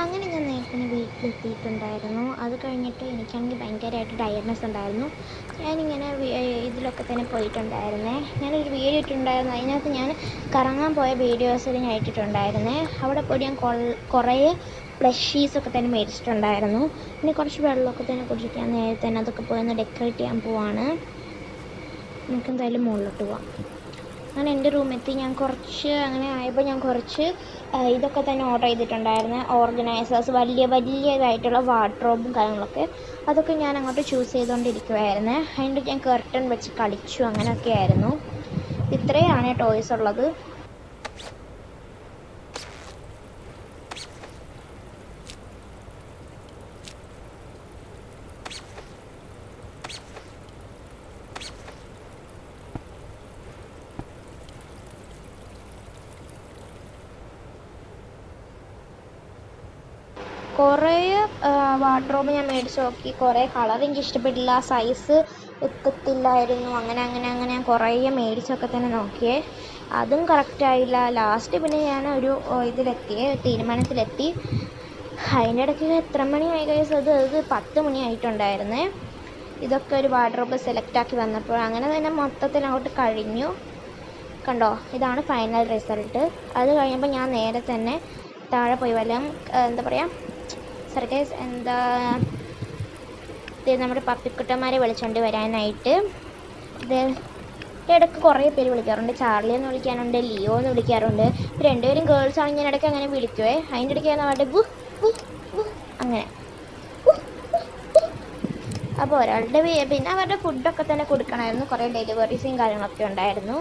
അങ്ങനെ ഞാൻ നേരത്തെ വീട്ടിലെത്തിയിട്ടുണ്ടായിരുന്നു. അത് കഴിഞ്ഞിട്ട് എനിക്കാണെങ്കിൽ ഭയങ്കരമായിട്ട് ടയർഡ്നെസ് ഉണ്ടായിരുന്നു. ഞാനിങ്ങനെ ഇതിലൊക്കെ തന്നെ പോയിട്ടുണ്ടായിരുന്നേ. ഞാനൊരു വീഡിയോ ഇട്ടിട്ടുണ്ടായിരുന്നു. അതിനകത്ത് ഞാൻ കറങ്ങാൻ പോയ വീഡിയോസിൽ ഞാൻ ഇട്ടിട്ടുണ്ടായിരുന്നേ. അവിടെ പോയി ഞാൻ കുറേ പ്ലഷീസൊക്കെ തന്നെ മേടിച്ചിട്ടുണ്ടായിരുന്നു. പിന്നെ കുറച്ച് വെള്ളമൊക്കെ തന്നെ കുടിച്ചിട്ട് ഞാൻ നേരത്തെ തന്നെ അതൊക്കെ പോയി ഒന്ന് ഡെക്കറേറ്റ് ചെയ്യാൻ പോവാണ്. നമുക്ക് എന്തായാലും മുകളിലോട്ട് പോവാം. അങ്ങനെ എൻ്റെ റൂമെത്തി. ഞാൻ കുറച്ച് അങ്ങനെ ആയപ്പോൾ ഞാൻ കുറച്ച് ഇതൊക്കെ തന്നെ ഓർഡർ ചെയ്തിട്ടുണ്ടായിരുന്നു. ഓർഗനൈസേഴ്സ്, വലിയതായിട്ടുള്ള വാർഡ്രോബും കാര്യങ്ങളൊക്കെ. അതൊക്കെ ഞാൻ അങ്ങോട്ട് ചൂസ് ചെയ്തുകൊണ്ടിരിക്കുമായിരുന്നു. അതിൻ്റെ ഞാൻ കർട്ടൻ വെച്ച് കളിച്ചു. അങ്ങനെയൊക്കെ ആയിരുന്നു. ഇത്രയാണ് ടോയ്സ് ഉള്ളത്. കുറേ വാർഡ്രോബ് ഞാൻ മേടിച്ച് നോക്കി. കുറേ കളർ എനിക്ക് ഇഷ്ടപ്പെട്ടില്ല, സൈസ് എത്തത്തില്ലായിരുന്നു. അങ്ങനെ ഞാൻ കുറേ മേടിച്ചൊക്കെ തന്നെ നോക്കിയേ. അതും കറക്റ്റായില്ല. ലാസ്റ്റ് പിന്നെ ഞാൻ ഒരു തീരുമാനത്തിലെത്തി. അതിൻ്റെ ഇടയ്ക്ക് എത്ര മണിയായി ഗൈസ്? അത് 10 മണിയായിട്ടുണ്ടായിരുന്നേ. ഇതൊക്കെ ഒരു വാർഡ്രോബ് സെലക്റ്റാക്കി വന്നപ്പോൾ അങ്ങനെ തന്നെ മൊത്തത്തിൽ അങ്ങോട്ട് കഴിഞ്ഞു. കണ്ടോ, ഇതാണ് ഫൈനൽ റിസൾട്ട്. അത് കഴിഞ്ഞപ്പോൾ ഞാൻ നേരെ തന്നെ താഴെ പോയി എന്താ പറയുക, സർക്കേസ് നമ്മുടെ പപ്പിക്കുട്ടന്മാരെ വിളിച്ചുകൊണ്ട് വരാനായിട്ട്. ഇത് ഇടയ്ക്ക് കുറേ പേര് വിളിക്കാറുണ്ട്. ചാർലി എന്ന് വിളിക്കാറുണ്ട്, ലിയോ എന്ന് വിളിക്കാറുണ്ട്. രണ്ടുപേരും ഗേൾസ് ആണെങ്കിൽ ഞാൻ ഇടയ്ക്ക് അങ്ങനെ വിളിക്കുവേ. അതിൻ്റെ ഇടയ്ക്ക് അവരുടെ അങ്ങനെ. അപ്പോൾ ഒരാളുടെ പിന്നെ അവരുടെ ഫുഡൊക്കെ തന്നെ കൊടുക്കണമായിരുന്നു. കുറേ ഡെലിവറീസും കാര്യങ്ങളൊക്കെ ഉണ്ടായിരുന്നു.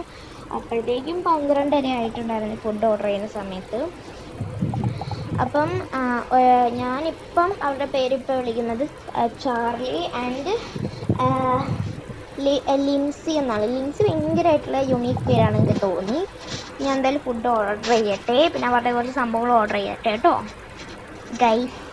അപ്പോഴത്തേക്കും 12:30 ആയിട്ടുണ്ടായിരുന്നു ഫുഡ് ഓർഡർ ചെയ്യുന്ന സമയത്ത്. അപ്പം ഞാനിപ്പം അവരുടെ പേരിപ്പോൾ വിളിക്കുന്നത് ചാർലി ആൻഡ് ലിൻസി എന്നാണ്. ലിൻസി ഭയങ്കരമായിട്ടുള്ള യുണീക്ക് പേരാണ് എനിക്ക് തോന്നി. ഞാൻ എന്തായാലും ഫുഡ് ഓർഡർ ചെയ്യട്ടെ. പിന്നെ അവരുടെ കുറച്ച് സംഭവങ്ങൾ ഓർഡർ ചെയ്യട്ടെ കേട്ടോ ഗൈസ്.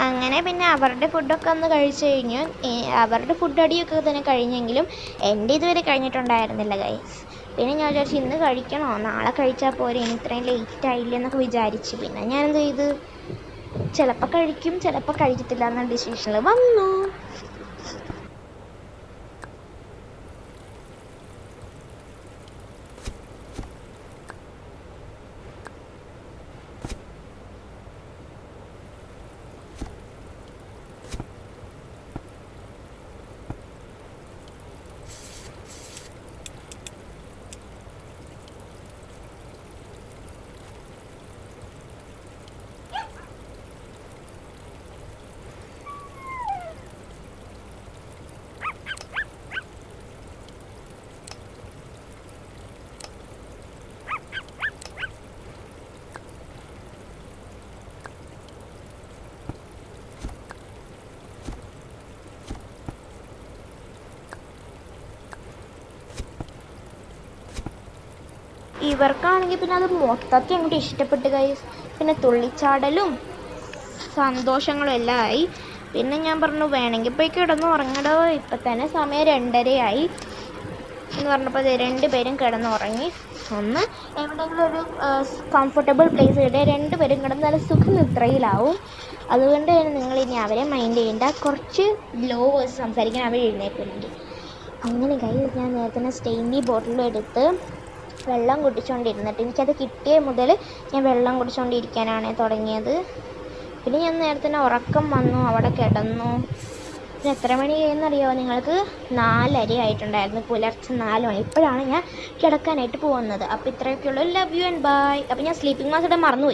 അങ്ങനെ പിന്നെ അവരുടെ ഫുഡൊക്കെ ഒന്ന് കഴിച്ചു കഴിഞ്ഞു. അവരുടെ ഫുഡ് അടിയൊക്കെ തന്നെ കഴിഞ്ഞെങ്കിലും എൻ്റെ ഇതുവരെ കഴിഞ്ഞിട്ടുണ്ടായിരുന്നില്ല ഗൈസ്. പിന്നെ ഞാൻ വിചാരിച്ചു ഇന്ന് കഴിക്കണോ, നാളെ കഴിച്ചാൽ പോരെ, ഇനി ഇത്രയും ലേറ്റ് ആയില്ല എന്നൊക്കെ വിചാരിച്ചു. പിന്നെ ഞാനെന്ത് ചെയ്ത്, ചിലപ്പോൾ കഴിക്കും ചിലപ്പോൾ കഴിക്കത്തില്ല എന്ന ഡിസിഷനിൽ വന്നു. ഇവർക്കാണെങ്കിൽ പിന്നെ അത് മൊത്തത്തിൽ അങ്ങോട്ട് ഇഷ്ടപ്പെട്ട് ഗൈസ്. പിന്നെ തുള്ളിച്ചാടലും സന്തോഷങ്ങളും എല്ലാം ആയി. പിന്നെ ഞാൻ പറഞ്ഞു വേണമെങ്കിൽ പോയി കിടന്ന് ഉറങ്ങടോ, ഇപ്പം തന്നെ സമയം 2:30 എന്ന് പറഞ്ഞപ്പോൾ 2 പേരും കിടന്നുറങ്ങി. ഒന്ന് എവിടെയെങ്കിലും ഒരു കംഫർട്ടബിൾ പ്ലേസ് കിട്ടിയാൽ 2 പേരും കിടന്ന് നല്ല സുഖനിദ്രയിലാവും. അതുകൊണ്ട് തന്നെ നിങ്ങൾ ഇനി അവരെ മൈൻഡ് ചെയ്യേണ്ട, കുറച്ച് ലോ വോയിസ് സംസാരിക്കാൻ അവർ എഴുന്നേൽക്കുന്നുണ്ട്. അങ്ങനെ കയ്യിൽ ഞാൻ നേരത്തെ തന്നെ സ്റ്റെയിൻലി ബോട്ടിലും എടുത്ത് വെള്ളം കുടിച്ചുകൊണ്ടിരുന്നിട്ട് എനിക്കത് കിട്ടിയ മുതൽ ഞാൻ വെള്ളം കുടിച്ചുകൊണ്ടിരിക്കാനാണ് തുടങ്ങിയത്. പിന്നെ ഞാൻ നേരത്തെ തന്നെ ഉറക്കം വന്നു, അവിടെ കിടന്നു. പിന്നെ എത്ര മണി എന്നറിയാമോ നിങ്ങൾക്ക്? 4:30 ആയിട്ടുണ്ടായിരുന്നു, പുലർച്ചെ 4 മണി. ഇപ്പോഴാണ് ഞാൻ കിടക്കാനായിട്ട് പോകുന്നത്. അപ്പോൾ ഇത്രയൊക്കെയുള്ളൂ. Love you and bye. അപ്പോൾ ഞാൻ സ്ലീപ്പിംഗ് മാസ്ക് ഇടാൻ മറന്നുപോയി.